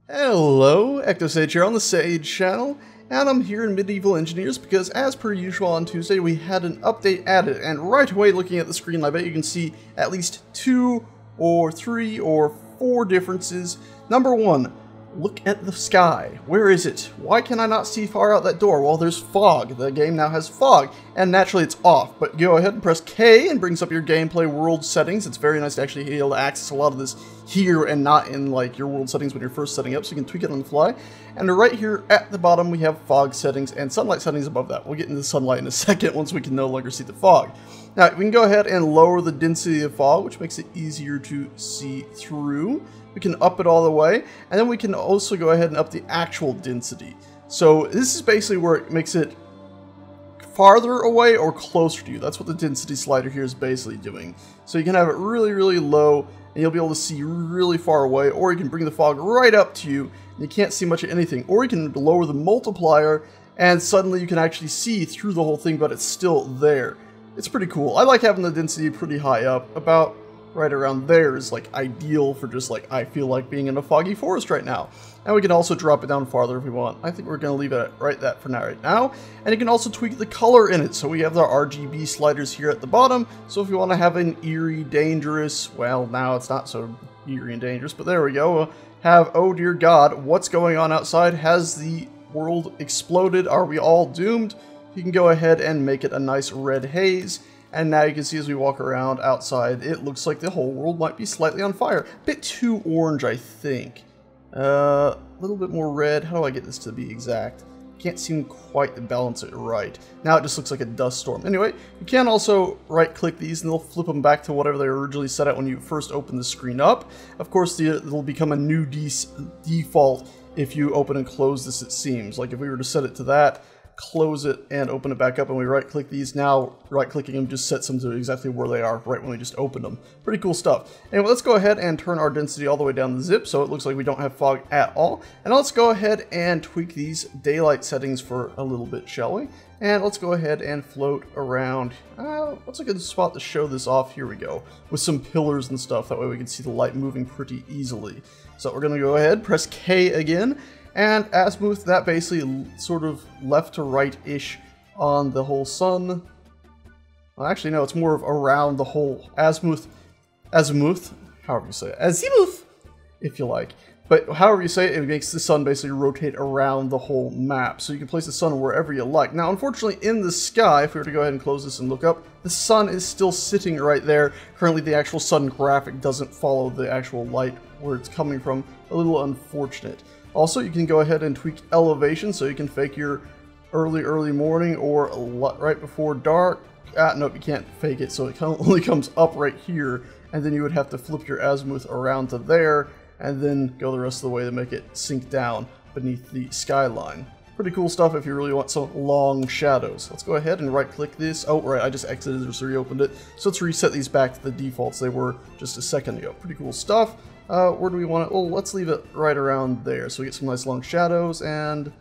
Hello, EctoSage here on the Sage channel, and I'm here in Medieval Engineers because as per usual on Tuesday we had an update added, and right away looking at the screen I bet you can see at least 2 or 3 or 4 differences. Number 1, look at the sky. Where is it? Why can I not see far out that door? Well, there's fog. The game now has fog, and naturally it's off. But go ahead and press K and brings up your gameplay world settings. It's very nice to actually be able to access a lot of this here and not in like your world settings when you're first setting up, so you can tweak it on the fly. And right here at the bottom we have fog settings and sunlight settings above that. We'll get into sunlight in a second once we can no longer see the fog. Now we can go ahead and lower the density of fog, which makes it easier to see through. We can up it all the way, and then we can also go ahead and up the actual density. So this is basically where it makes it farther away or closer to you. That's what the density slider here is basically doing. So you can have it really, really low, and you'll be able to see really far away, or you can bring the fog right up to you, and you can't see much of anything. Or you can lower the multiplier, and suddenly you can actually see through the whole thing, but it's still there. It's pretty cool. I like having the density pretty high up. About right around there is like ideal for just like I feel like being in a foggy forest right now. And we can also drop it down farther if we want. I think we're going to leave it right that for now right now. And you can also tweak the color in it. So we have our RGB sliders here at the bottom. So if you want to have an eerie, dangerous, well now it's not so eerie and dangerous, but there we go. Have, oh dear God, what's going on outside? Has the world exploded? Are we all doomed? You can go ahead and make it a nice red haze. And now you can see as we walk around outside, it looks like the whole world might be slightly on fire. A bit too orange, I think. A little bit more red. How do I get this to be exact? Can't seem quite to balance it right. Now it just looks like a dust storm. Anyway, you can also right-click these and they'll flip them back to whatever they were originally set at when you first open the screen up. Of course, they'll become a new default if you open and close this, it seems. Like if we were to set it to that, close it and open it back up, and we right click these, now right clicking them just sets them to exactly where they are right when we just opened them. Pretty cool stuff. Anyway, let's go ahead and turn our density all the way down the zip so it looks like we don't have fog at all. And let's go ahead and tweak these daylight settings for a little bit, shall we? And let's go ahead and float around. What's a good spot to show this off? Here we go, with some pillars and stuff, that way we can see the light moving pretty easily. So we're gonna go ahead, press K again, and azimuth that basically sort of left to right-ish on the whole sun. Well, actually, no, it's more of around the whole azimuth, however you say it, azimuth, if you like. But however you say it, it makes the sun basically rotate around the whole map. So you can place the sun wherever you like. Now, unfortunately, in the sky, if we were to go ahead and close this and look up, the sun is still sitting right there. Currently, the actual sun graphic doesn't follow the actual light where it's coming from. A little unfortunate. Also, you can go ahead and tweak elevation, so you can fake your early morning or right before dark. Nope, you can't fake it, so it only comes up right here, and then you would have to flip your azimuth around to there, and then go the rest of the way to make it sink down beneath the skyline. Pretty cool stuff if you really want some long shadows. Let's go ahead and right-click this. Oh, right, I just exited or reopened it. So let's reset these back to the defaults they were just a second ago. Pretty cool stuff. Where do we want it? Well, let's leave it right around there so we get some nice long shadows, and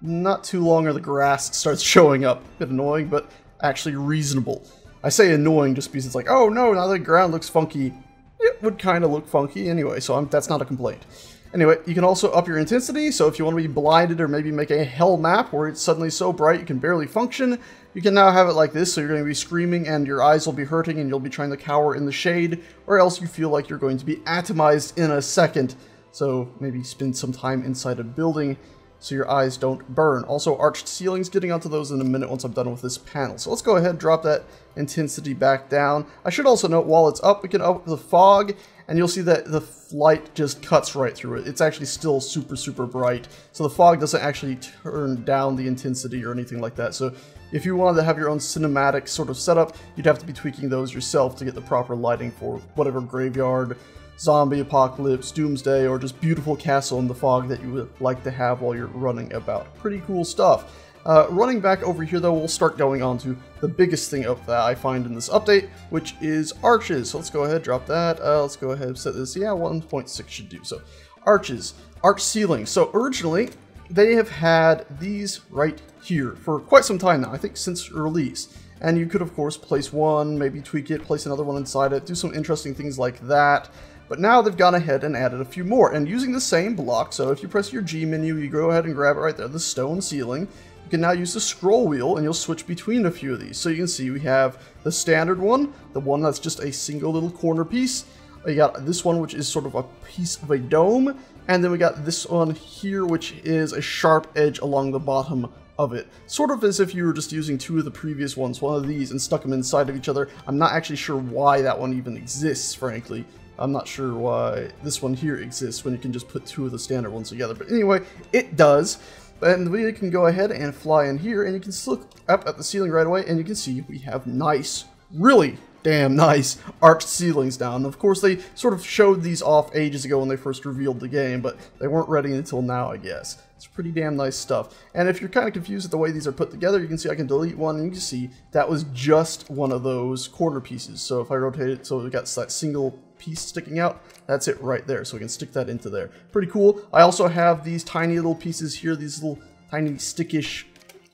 not too long or the grass starts showing up. A bit annoying, but actually reasonable. I say annoying just because it's like, oh no, now the ground looks funky. It would kind of look funky anyway, so that's not a complaint. Anyway, you can also up your intensity, so if you want to be blinded or maybe make a hell map where it's suddenly so bright you can barely function, you can now have it like this, so you're going to be screaming and your eyes will be hurting and you'll be trying to cower in the shade, or else you feel like you're going to be atomized in a second. So maybe spend some time inside a building so your eyes don't burn. Also, arched ceilings, getting onto those in a minute once I'm done with this panel. So let's go ahead and drop that intensity back down. I should also note, while it's up, we can up the fog, and you'll see that the light just cuts right through it. It's actually still super, super bright. So the fog doesn't actually turn down the intensity or anything like that. So if you wanted to have your own cinematic sort of setup, you'd have to be tweaking those yourself to get the proper lighting for whatever graveyard, zombie apocalypse, doomsday, or just beautiful castle in the fog that you would like to have while you're running about. Pretty cool stuff. Running back over here though, we'll start going on to the biggest thing up that I find in this update, which is arches. So let's go ahead, drop that. Let's go ahead and set this, yeah, 1.6 should do. So arches, arch ceilings. So originally, they have had these right here for quite some time now, I think since release. And you could of course place one, maybe tweak it, place another one inside it, do some interesting things like that. but now they've gone ahead and added a few more, and using the same block. So if you press your G menu, you go ahead and grab it right there, the stone ceiling. You can now use the scroll wheel and you'll switch between a few of these. So you can see we have the standard one, the one that's just a single little corner piece. We got this one, which is sort of a piece of a dome, and then we got this one here, which is a sharp edge along the bottom of it. Sort of as if you were just using two of the previous ones, one of these, and stuck them inside of each other. I'm not actually sure why that one even exists, frankly. I'm not sure why this one here exists when you can just put two of the standard ones together. But anyway, it does. And we can go ahead and fly in here, and you can look up at the ceiling right away, and you can see we have nice, really damn nice arched ceilings down. Of course, they sort of showed these off ages ago when they first revealed the game, but they weren't ready until now, I guess. It's pretty damn nice stuff. And if you're kind of confused at the way these are put together, you can see I can delete one, and you can see that was just one of those corner pieces. So if I rotate it so we got that single piece sticking out, that's it right there. So we can stick that into there. Pretty cool. I also have these tiny little pieces here, these little tiny stickish,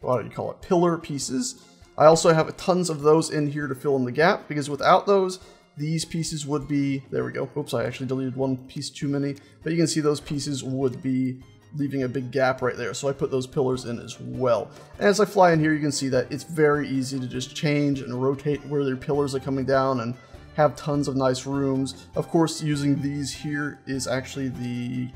what do you call it, pillar pieces. I also have tons of those in here to fill in the gap, because without those, these pieces would be, there we go. Oops, I actually deleted one piece too many, but you can see those pieces would be leaving a big gap right there. So I put those pillars in as well. And as I fly in here, you can see that it's very easy to just change and rotate where their pillars are coming down and have tons of nice rooms. Of course, using these here is actually the,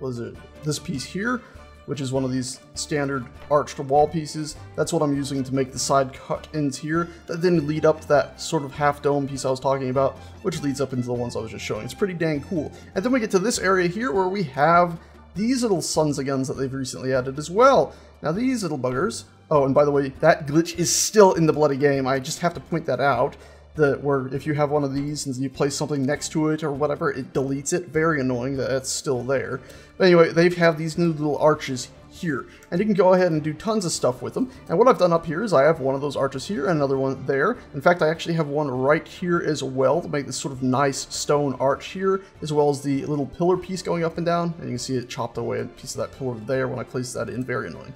what is it, this piece here, which is one of these standard arched wall pieces. That's what I'm using to make the side cut-ins here that then lead up to that sort of half dome piece I was talking about, which leads up into the ones I was just showing. It's pretty dang cool. And then we get to this area here where we have these little sons of guns that they've recently added as well. Now these little buggers, oh, and by the way, that glitch is still in the bloody game. I just have to point that out. Where if you have one of these and you place something next to it or whatever, it deletes it. Very annoying that it's still there. But anyway, they have these new little arches here, and you can go ahead and do tons of stuff with them. And what I've done up here is I have one of those arches here and another one there. In fact, I actually have one right here as well to make this sort of nice stone arch here, as well as the little pillar piece going up and down. And you can see it chopped away a piece of that pillar there when I place that in. Very annoying.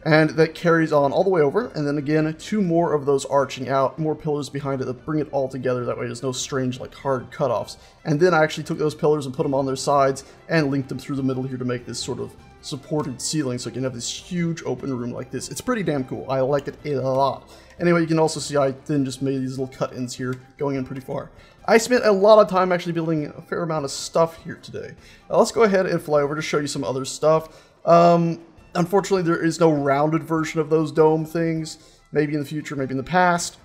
And that carries on all the way over, and then again, two more of those arching out, more pillars behind it that bring it all together. That way there's no strange, like, hard cutoffs. And then I actually took those pillars and put them on their sides and linked them through the middle here to make this sort of supported ceiling, so you can have this huge open room like this. It's pretty damn cool. I like it a lot. Anyway, you can also see I then just made these little cut-ins here, going in pretty far. I spent a lot of time actually building a fair amount of stuff here today. Now let's go ahead and fly over to show you some other stuff. Unfortunately, there is no rounded version of those dome things. Maybe in the future, maybe in the past.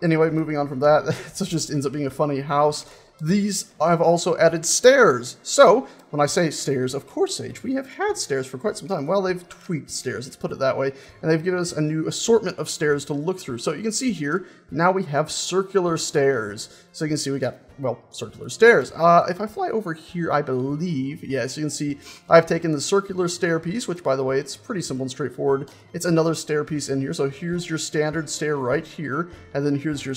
Anyway, moving on from that, it just ends up being a funny house. These, I've also added stairs. So, when I say stairs, of course, Sage, we have had stairs for quite some time. Well, they've tweaked stairs, let's put it that way. And they've given us a new assortment of stairs to look through. So you can see here, now we have circular stairs. So you can see we got, well, circular stairs. If I fly over here, I believe, yes, you can see I've taken the circular stair piece, which, by the way, it's pretty simple and straightforward. It's another stair piece in here. So here's your standard stair right here, and then here's your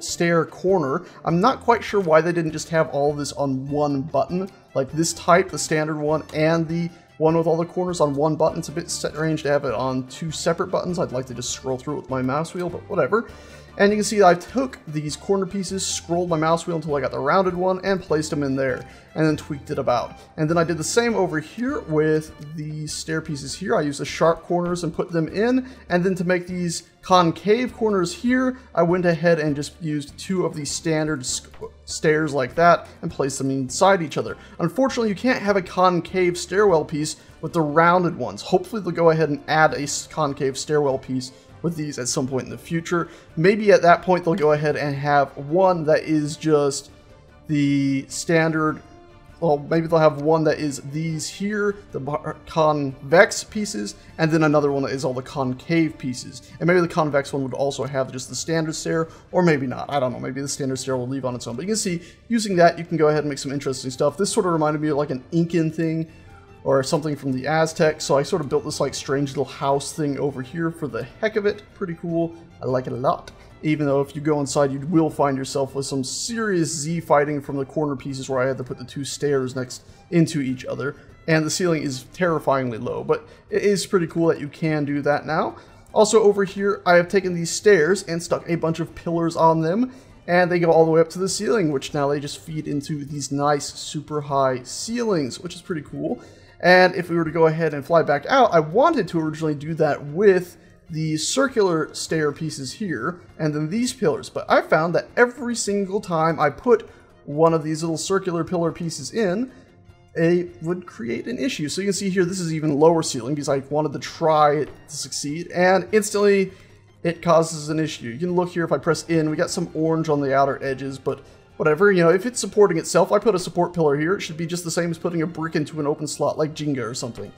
stair corner. I'm not quite sure why they didn't just have all of this on one button, like this type, the standard one, and the one with all the corners on one button. It's a bit strange to have it on two separate buttons. I'd like to just scroll through it with my mouse wheel, but whatever. And you can see I took these corner pieces, scrolled my mouse wheel until I got the rounded one, and placed them in there, and then tweaked it about. And then I did the same over here with the stair pieces here. I used the sharp corners and put them in, and then to make these concave corners here, I went ahead and just used two of these standard stairs like that and placed them inside each other. Unfortunately, you can't have a concave stairwell piece with the rounded ones. Hopefully they'll go ahead and add a concave stairwell piece with these at some point in the future. Maybe at that point they'll go ahead and have one that is just the standard, well, maybe they'll have one that is these here, the convex pieces, and then another one that is all the concave pieces. And maybe the convex one would also have just the standard stair, or maybe not. I don't know, maybe the standard stair will leave on its own. But you can see, using that, you can go ahead and make some interesting stuff. This sort of reminded me of like an Incan thing, or something from the Aztecs, so I sort of built this like strange little house thing over here for the heck of it. Pretty cool. I like it a lot. Even though if you go inside, you will find yourself with some serious Z fighting from the corner pieces where I had to put the two stairs next into each other. And the ceiling is terrifyingly low, but it is pretty cool that you can do that now. Also over here, I have taken these stairs and stuck a bunch of pillars on them. and they go all the way up to the ceiling, which now they just feed into these nice super high ceilings, which is pretty cool. And if we were to go ahead and fly back out, I wanted to originally do that with the circular stair pieces here and then these pillars, but I found that every single time I put one of these little circular pillar pieces in, it would create an issue. So you can see here, this is even lower ceiling because I wanted to try it to succeed, and instantly it causes an issue. You can look here, if I press in, we got some orange on the outer edges, but whatever, you know, if it's supporting itself, I put a support pillar here, it should be just the same as putting a brick into an open slot like Jenga or something.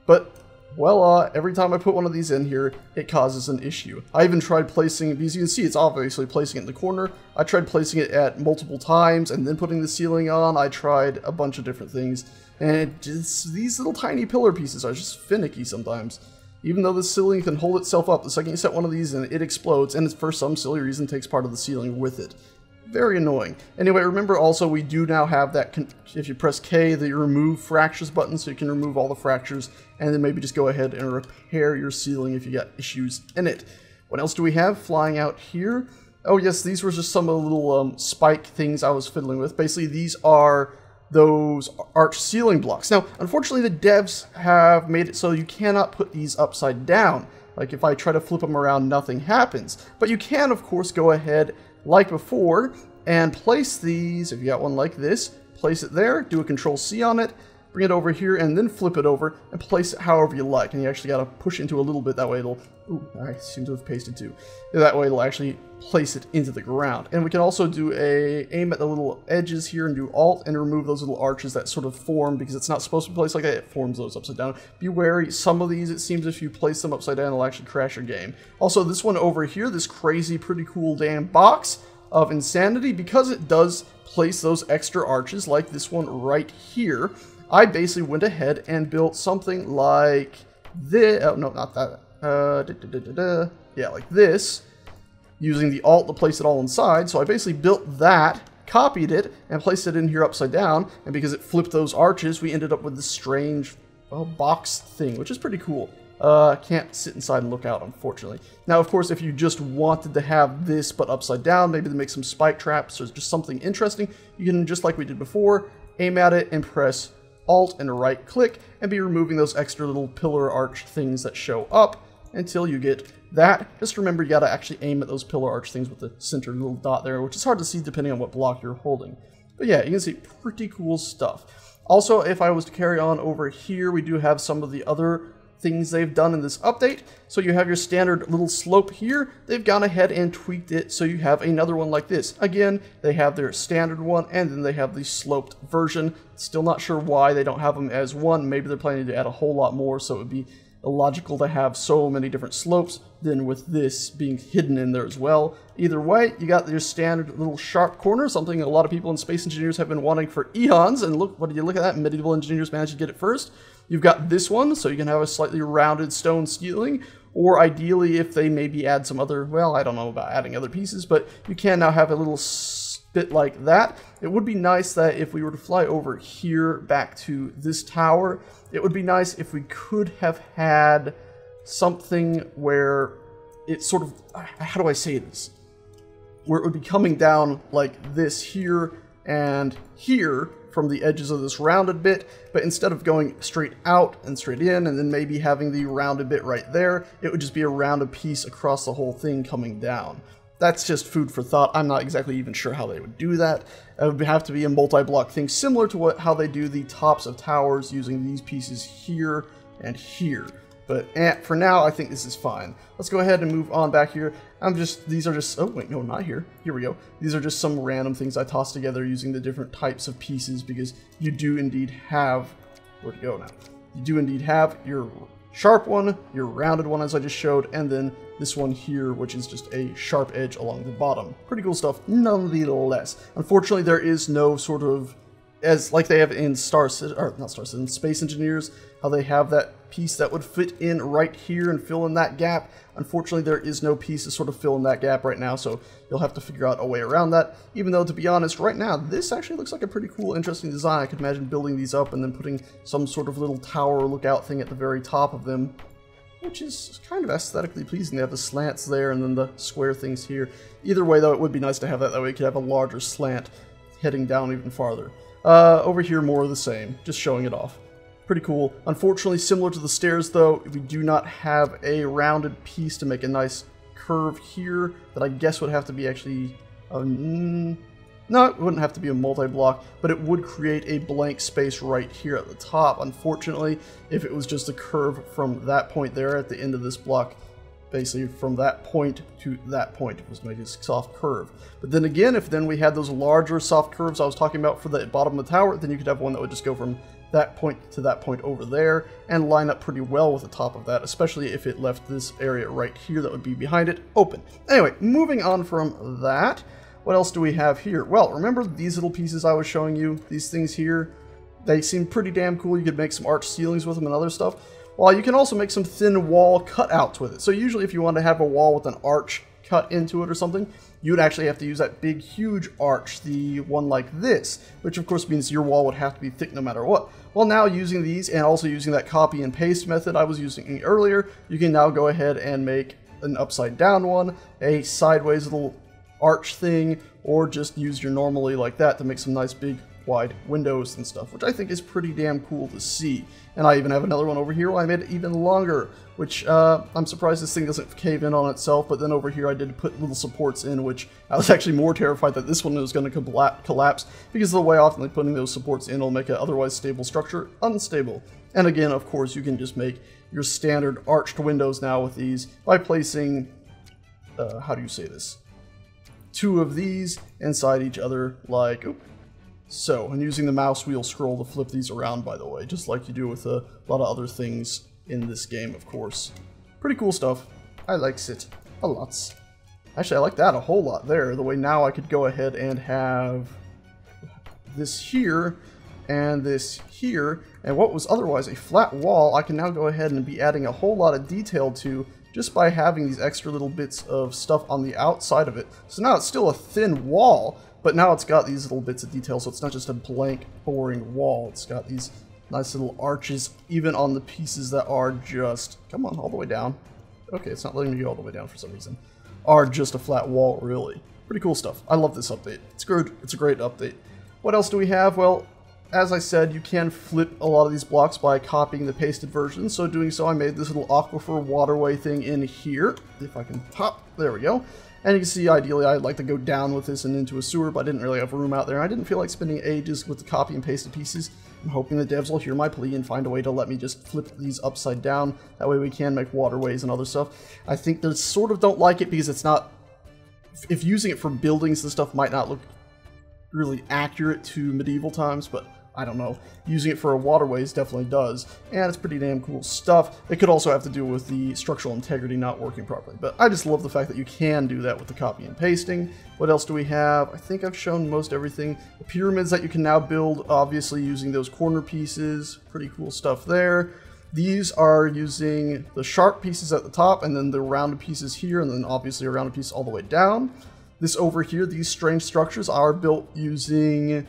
But, well, every time I put one of these in here, it causes an issue. I even tried placing, because you can see it's obviously placing it in the corner, I tried placing it at multiple times and then putting the ceiling on. I tried a bunch of different things, and these little tiny pillar pieces are just finicky sometimes. Even though the ceiling can hold itself up, the second you set one of these in, it explodes, and for some silly reason takes part of the ceiling with it. Very annoying. Anyway, remember also we do now have that, if you press K, the remove fractures button, so you can remove all the fractures, and then maybe just go ahead and repair your ceiling if you got issues in it. What else do we have flying out here? Oh yes, these were just some of the little spike things I was fiddling with. Basically, these are those arch ceiling blocks. Now, unfortunately, the devs have made it so you cannot put these upside down. Like if I try to flip them around, nothing happens. But you can, of course, go ahead, like before, and place these, if you got one like this, place it there, do a Control-C on it, bring it over here, and then flip it over, and place it however you like. And you actually got to push into a little bit, that way it'll, ooh, I seem to have pasted too. That way it'll actually place it into the ground. And we can also do aim at the little edges here and do Alt and remove those little arches that sort of form, because it's not supposed to be placed like that, it forms those upside down. Be wary, some of these, it seems if you place them upside down, it'll actually crash your game. Also, this one over here, this crazy, pretty cool damn box of insanity, because it does place those extra arches like this one right here, I basically went ahead and built something like this. Oh, no, not that. Yeah, like this, using the Alt to place it all inside. So I basically built that, copied it, and placed it in here upside down. And because it flipped those arches, we ended up with this strange, well, box thing, which is pretty cool. Can't sit inside and look out, unfortunately. Now, of course, if you just wanted to have this but upside down, maybe to make some spike traps or just something interesting, you can, just like we did before, aim at it and press Alt and right click and be removing those extra little pillar arch things that show up until you get that. Just remember, you gotta actually aim at those pillar arch things with the center little dot there, which is hard to see depending on what block you're holding. But yeah, you can see pretty cool stuff. Also, if I was to carry on over here, we do have some of the other things they've done in this update. So you have your standard little slope here. They've gone ahead and tweaked it so you have another one like this. Again, they have their standard one, and then they have the sloped version. Still not sure why they don't have them as one. Maybe they're planning to add a whole lot more, so it would be illogical to have so many different slopes than with this being hidden in there as well. Either way, you got your standard little sharp corner, something a lot of people in Space Engineers have been wanting for eons, and look, what do you look at that? Medieval Engineers managed to get it first. You've got this one, so you can have a slightly rounded stone ceiling, or ideally if they maybe add some other, well, I don't know about adding other pieces, but you can now have a little bit like that. It would be nice that if we were to fly over here back to this tower, it would be nice if we could have had something where it's sort of, how do I say this? Where it would be coming down like this here and here from the edges of this rounded bit, but instead of going straight out and straight in and then maybe having the rounded bit right there, it would just be a rounded piece across the whole thing coming down. That's just food for thought. I'm not exactly even sure how they would do that. It would have to be a multi-block thing similar to how they do the tops of towers using these pieces here and here. But for now, I think this is fine. Let's go ahead and move on back here. These are just, oh wait, no, not here. Here we go. These are just some random things I tossed together using the different types of pieces, because you do indeed have, where'd it go now? You do indeed have your sharp one, your rounded one as I just showed, and then this one here, which is just a sharp edge along the bottom. Pretty cool stuff, nonetheless. Unfortunately, there is no sort of, as like they have in in Space Engineers, how they have that piece that would fit in right here and fill in that gap. Unfortunately, there is no piece to sort of fill in that gap right now, so you'll have to figure out a way around that. Even though, to be honest, right now, this actually looks like a pretty cool, interesting design. I could imagine building these up and then putting some sort of little tower lookout thing at the very top of them. which is kind of aesthetically pleasing. They have the slants there and then the square things here. Either way, though, it would be nice to have that. That way you could have a larger slant heading down even farther. Over here, more of the same, just showing it off. Pretty cool. Unfortunately, similar to the stairs, though, we do not have a rounded piece to make a nice curve here that I guess would have to be actually... no, it wouldn't have to be a multi-block, but it would create a blank space right here at the top, unfortunately, if it was just a curve from that point there at the end of this block. Basically, from that point to that point, it was making a soft curve. But then again, if then we had those larger soft curves I was talking about for the bottom of the tower, then you could have one that would just go from that point to that point over there and line up pretty well with the top of that, especially if it left this area right here that would be behind it open. Anyway, moving on from that, what else do we have here? Well, remember these little pieces I was showing you? These things here? They seem pretty damn cool. You could make some arch ceilings with them and other stuff. Well, you can also make some thin wall cutouts with it. So usually if you want to have a wall with an arch cut into it or something, you would actually have to use that big, huge arch, the one like this, which of course means your wall would have to be thick no matter what. Well, now using these and also using that copy and paste method I was using earlier, you can now go ahead and make an upside down one, a sideways little arch thing, or just use your normally like that to make some nice big wide windows and stuff, which I think is pretty damn cool to see. And I even have another one over here where I made it even longer, which I'm surprised this thing doesn't cave in on itself, but then over here I did put little supports in, which I was actually more terrified that this one was going to collapse, because of the way often putting those supports in will make an otherwise stable structure unstable. And again, of course, you can just make your standard arched windows now with these by placing, how do you say this? 2 of these inside each other like so, and using the mouse wheel scroll to flip these around, by the way, just like you do with a lot of other things in this game, of course. Pretty cool stuff. I likes it a lot. Actually, I like that a whole lot there. The way now I could go ahead and have this here and this here, and what was otherwise a flat wall, I can now go ahead and be adding a whole lot of detail to just by having these extra little bits of stuff on the outside of it. So now it's still a thin wall, but now it's got these little bits of detail, so it's not just a blank, boring wall. It's got these nice little arches, even on the pieces that are just... Come on, all the way down. Okay, it's not letting me go all the way down for some reason. Are just a flat wall, really. Pretty cool stuff. I love this update. It's good. It's a great update. What else do we have? Well, as I said, you can flip a lot of these blocks by copying the pasted version. So doing so, I made this little aquifer waterway thing in here. If I can pop, there we go. And you can see, ideally, I'd like to go down with this and into a sewer, but I didn't really have room out there. I didn't feel like spending ages with the copy and pasted pieces. I'm hoping the devs will hear my plea and find a way to let me just flip these upside down. That way we can make waterways and other stuff. I think they sort of don't like it because it's not... If using it for buildings and stuff might not look really accurate to medieval times, but I don't know. Using it for waterways definitely does, and it's pretty damn cool stuff. It could also have to do with the structural integrity not working properly, but I just love the fact that you can do that with the copy and pasting. What else do we have? I think I've shown most everything. The pyramids that you can now build, obviously using those corner pieces. Pretty cool stuff there. These are using the sharp pieces at the top, and then the rounded pieces here, and then obviously a rounded piece all the way down. This over here, these strange structures are built using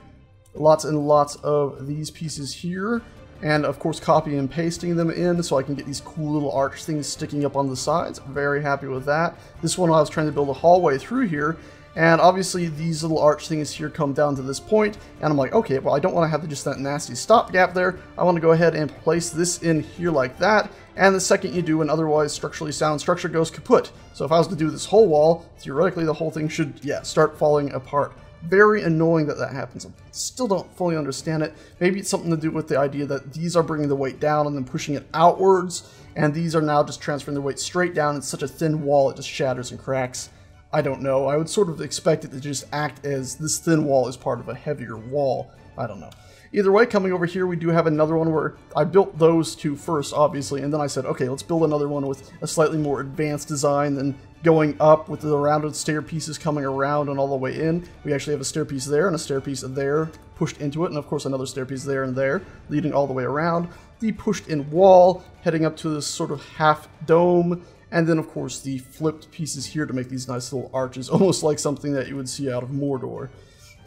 lots and lots of these pieces here, and of course copying and pasting them in so I can get these cool little arch things sticking up on the sides. Very happy with that. This one I was trying to build a hallway through here, and obviously these little arch things here come down to this point, and I'm like, okay, well I don't want to have just that nasty stopgap there. I want to go ahead and place this in here like that, and the second you do an otherwise structurally sound structure goes kaput. So if I was to do this whole wall, theoretically the whole thing should, yeah, start falling apart. Very annoying that that happens. I still don't fully understand it. Maybe it's something to do with the idea that these are bringing the weight down and then pushing it outwards, and these are now just transferring the weight straight down. It's such a thin wall, it just shatters and cracks. I don't know. I would sort of expect it to just act as this thin wall is part of a heavier wall. I don't know. Either way, coming over here, we do have another one where I built those two first, obviously, and then I said, okay, let's build another one with a slightly more advanced design than going up with the rounded stair pieces coming around and all the way in. We actually have a stair piece there and a stair piece there pushed into it, and of course another stair piece there and there, leading all the way around. The pushed in wall heading up to this sort of half dome, and then of course the flipped pieces here to make these nice little arches, almost like something that you would see out of Mordor.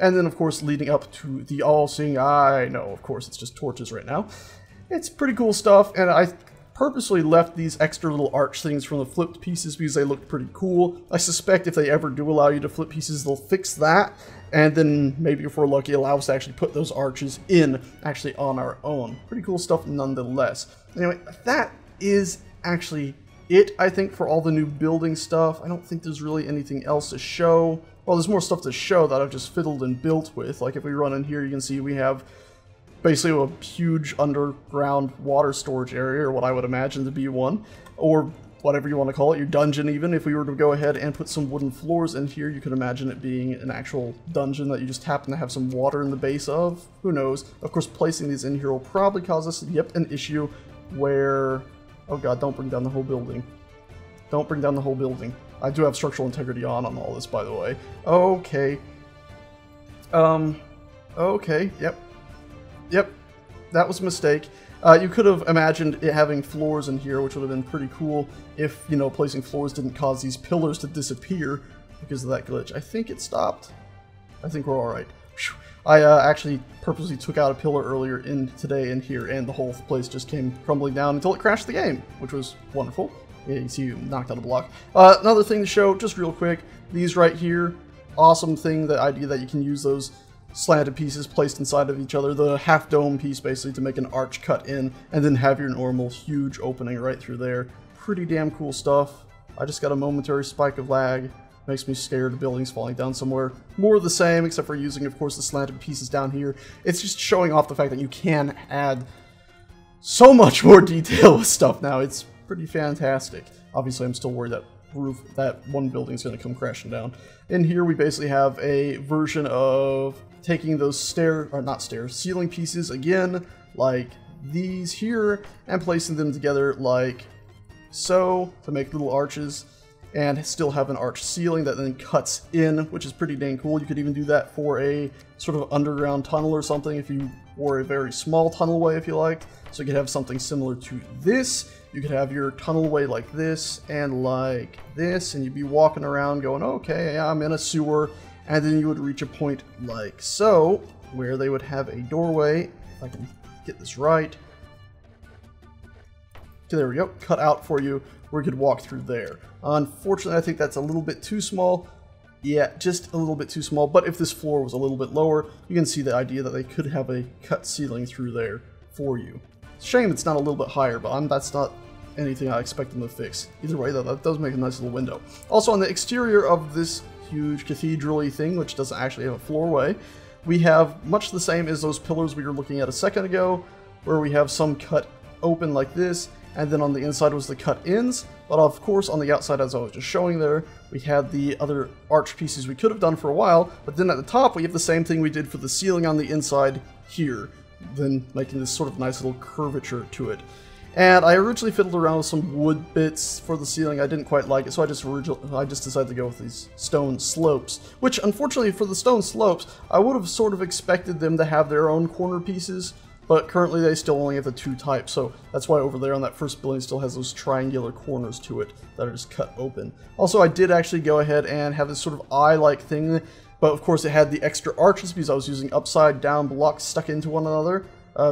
And then, of course, leading up to the all-seeing eye. No, of course, it's just torches right now. It's pretty cool stuff, and I purposely left these extra little arch things from the flipped pieces because they looked pretty cool. I suspect if they ever do allow you to flip pieces, they'll fix that, and then maybe if we're lucky, allow us to actually put those arches in actually on our own. Pretty cool stuff nonetheless. Anyway, that is actually it, I think, for all the new building stuff. I don't think there's really anything else to show. Well, there's more stuff to show that I've just fiddled and built with. Like if we run in here, you can see we have basically a huge underground water storage area, or what I would imagine to be one, or whatever you want to call it, your dungeon even. If we were to go ahead and put some wooden floors in here, you could imagine it being an actual dungeon that you just happen to have some water in the base of. Who knows? Of course, placing these in here will probably cause us, yep, an issue where... Oh god, don't bring down the whole building. Don't bring down the whole building. I do have structural integrity on all this, by the way. Okay. Okay, Yep, that was a mistake. You could have imagined it having floors in here, which would have been pretty cool if, you know, placing floors didn't cause these pillars to disappear because of that glitch. I think it stopped. I think we're alright. I actually purposely took out a pillar earlier today in here, and the whole place just came crumbling down until it crashed the game, which was wonderful. Yeah, you see you knocked out a block. Another thing to show, just real quick, these right here, awesome thing, the idea that you can use those slanted pieces placed inside of each other, the half dome piece basically to make an arch cut in, and then have your normal huge opening right through there. Pretty damn cool stuff. I just got a momentary spike of lag. Makes me scared of buildings falling down somewhere. More of the same, except for using, of course, the slanted pieces down here. It's just showing off the fact that you can add so much more detail with stuff now. It's pretty fantastic. Obviously, I'm still worried that that one building's going to come crashing down. In here, we basically have a version of taking those ceiling pieces again, like these here, and placing them together like so to make little arches, and still have an arch ceiling that then cuts in, which is pretty dang cool. You could even do that for a sort of underground tunnel or something if you were a very small tunnelway, if you like. So you could have something similar to this. You could have your tunnelway like this and like this, and you'd be walking around going, okay, I'm in a sewer, and then you would reach a point like so, where they would have a doorway, if I can get this right. Okay, there we go, cut out for you, where you could walk through there. Unfortunately, I think that's a little bit too small. Yeah, just a little bit too small, but if this floor was a little bit lower, you can see the idea that they could have a cut ceiling through there for you. Shame it's not a little bit higher, but that's not anything I expect them to fix. Either way, though, that does make a nice little window. Also, on the exterior of this huge cathedral-y thing, which doesn't actually have a floorway, we have much the same as those pillars we were looking at a second ago, where we have some cut open like this, and then on the inside was the cut-ins, but of course on the outside, as I was just showing there, we had the other arch pieces we could have done for a while, but then at the top we have the same thing we did for the ceiling on the inside here, then making this sort of nice little curvature to it. And I originally fiddled around with some wood bits for the ceiling. I didn't quite like it, so I just decided to go with these stone slopes, which unfortunately for the stone slopes, I would have sort of expected them to have their own corner pieces, but currently they still only have the two types, so that's why over there on that first building still has those triangular corners to it that are just cut open. Also, I did actually go ahead and have this sort of eye-like thing, but of course it had the extra arches because I was using upside-down blocks stuck into one another.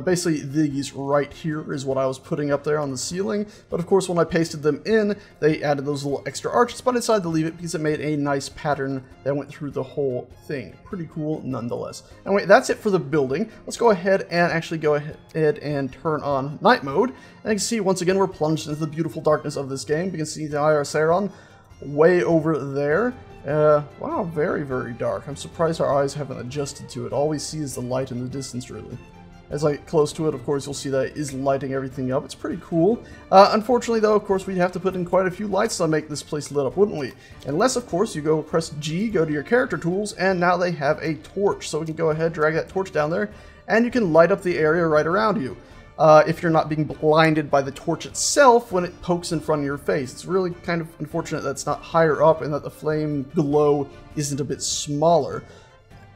Basically, these right here is what I was putting up there on the ceiling, but of course when I pasted them in, they added those little extra arches, but I decided to leave it because it made a nice pattern that went through the whole thing. Pretty cool nonetheless. Anyway, that's it for the building. Let's go ahead and actually go ahead and turn on night mode, and you can see once again we're plunged into the beautiful darkness of this game. You can see the Saron way over there. Wow, very, very dark. I'm surprised our eyes haven't adjusted to it. All we see is the light in the distance, really. As I get close to it, of course, you'll see that it is lighting everything up. It's pretty cool. Unfortunately, though, of course, we'd have to put in quite a few lights to make this place lit up, wouldn't we? Unless, of course, you go press G, go to your character tools, and now they have a torch. So we can go ahead, drag that torch down there, and you can light up the area right around you. If you're not being blinded by the torch itself when it pokes in front of your face. It's really kind of unfortunate that it's not higher up and that the flame glow isn't a bit smaller.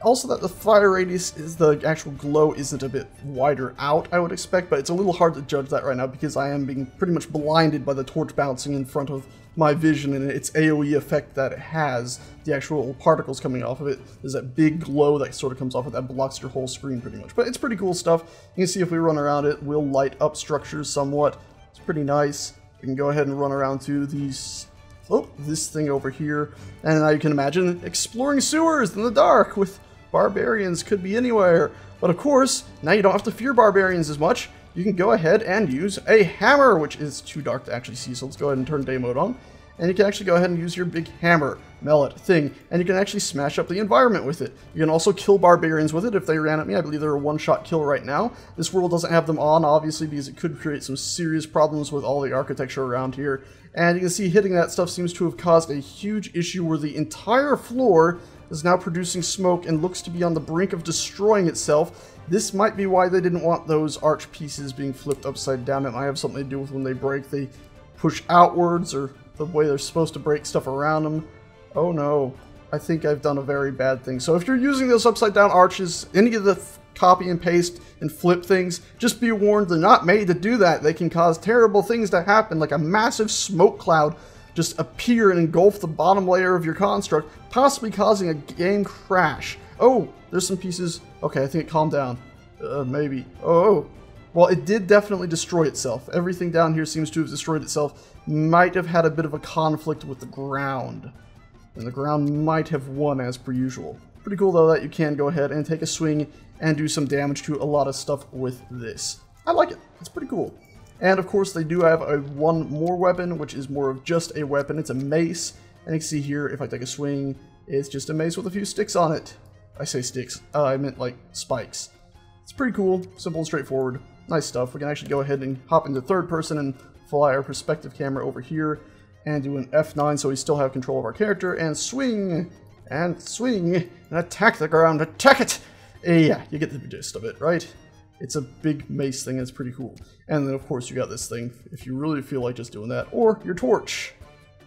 Also that the fire radius the actual glow isn't a bit wider out, I would expect, but it's a little hard to judge that right now because I am being pretty much blinded by the torch bouncing in front of my vision and its AoE effect that it has. The actual particles coming off of it, there's that big glow that sort of comes off of that blocks your whole screen pretty much. But it's pretty cool stuff. You can see if we run around it, we'll light up structures somewhat. It's pretty nice. You can go ahead and run around to these, oh, this thing over here. And now you can imagine exploring sewers in the dark with barbarians. Could be anywhere. But of course, now you don't have to fear barbarians as much. You can go ahead and use a hammer, which is too dark to actually see. So let's go ahead and turn day mode on. And you can actually go ahead and use your big hammer, mallet thing, and you can actually smash up the environment with it. You can also kill barbarians with it if they ran at me. I believe they're a one-shot kill right now. This world doesn't have them on, obviously, because it could create some serious problems with all the architecture around here. And you can see hitting that stuff seems to have caused a huge issue where the entire floor is now producing smoke and looks to be on the brink of destroying itself. This might be why they didn't want those arch pieces being flipped upside down. It might have something to do with when they break, they push outwards, or the way they're supposed to break stuff around them. Oh no, I think I've done a very bad thing. So if you're using those upside down arches, any of the copy and paste and flip things, just be warned, they're not made to do that. They can cause terrible things to happen, like a massive smoke cloud just appear and engulf the bottom layer of your construct, possibly causing a game crash. Oh, there's some pieces. Okay, I think it calmed down. Maybe. Oh. Well, it did definitely destroy itself. Everything down here seems to have destroyed itself. Might have had a bit of a conflict with the ground. And the ground might have won as per usual. Pretty cool though that you can go ahead and take a swing and do some damage to a lot of stuff with this. I like it. It's pretty cool. And of course they do have one more weapon, which is more of just a weapon. It's a mace. And you can see here, if I take a swing, it's just a mace with a few sticks on it. I say sticks. I meant like spikes. It's pretty cool. Simple and straightforward. Nice stuff. We can actually go ahead and hop into third person and fly our perspective camera over here and do an F9 so we still have control of our character, and swing and attack the ground. Attack it! Yeah, you get the gist of it, right? It's a big mace thing. It's pretty cool. And then of course you got this thing if you really feel like just doing that, or your torch,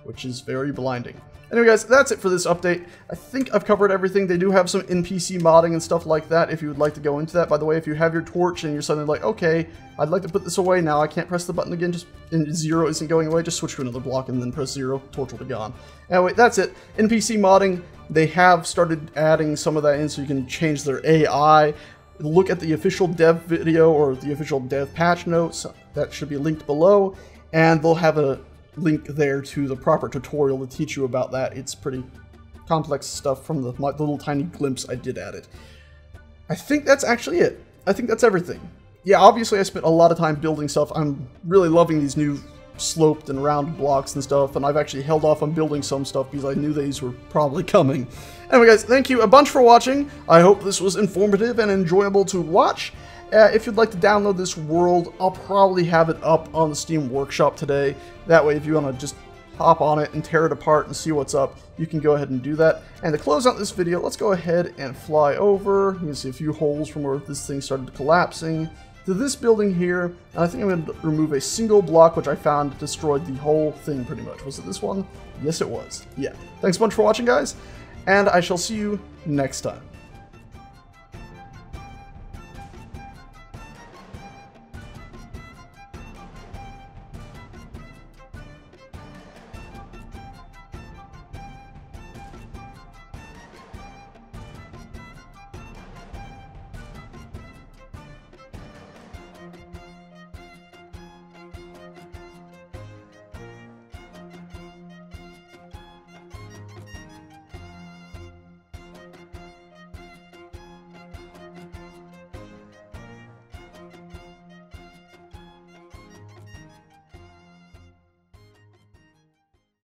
which is very blinding. Anyway guys, that's it for this update. I think I've covered everything. They do have some NPC modding and stuff like that if you would like to go into that. By the way, if you have your torch and you're suddenly like, okay, I'd like to put this away now, I can't press the button again, just and 0 isn't going away, just switch to another block and then press 0, torch will be gone. Anyway, that's it. NPC modding, they have started adding some of that in so you can change their AI. Look at the official dev video or the official dev patch notes. That should be linked below, and they'll have a link there to the proper tutorial to teach you about that. It's pretty complex stuff from the little tiny glimpse I did at it. I think that's actually it. I think that's everything. Yeah, obviously I spent a lot of time building stuff. I'm really loving these new sloped and round blocks and stuff, and I've actually held off on building some stuff because I knew these were probably coming. Anyway guys, thank you a bunch for watching. I hope this was informative and enjoyable to watch. If you'd like to download this world, I'll probably have it up on the Steam Workshop today. That way, if you want to just hop on it and tear it apart and see what's up, you can go ahead and do that. And to close out this video, let's go ahead and fly over. You can see a few holes from where this thing started collapsing to this building here. And I think I'm going to remove a single block, which I found destroyed the whole thing pretty much. Was it this one? Yes, it was. Yeah. Thanks a bunch for watching, guys, and I shall see you next time.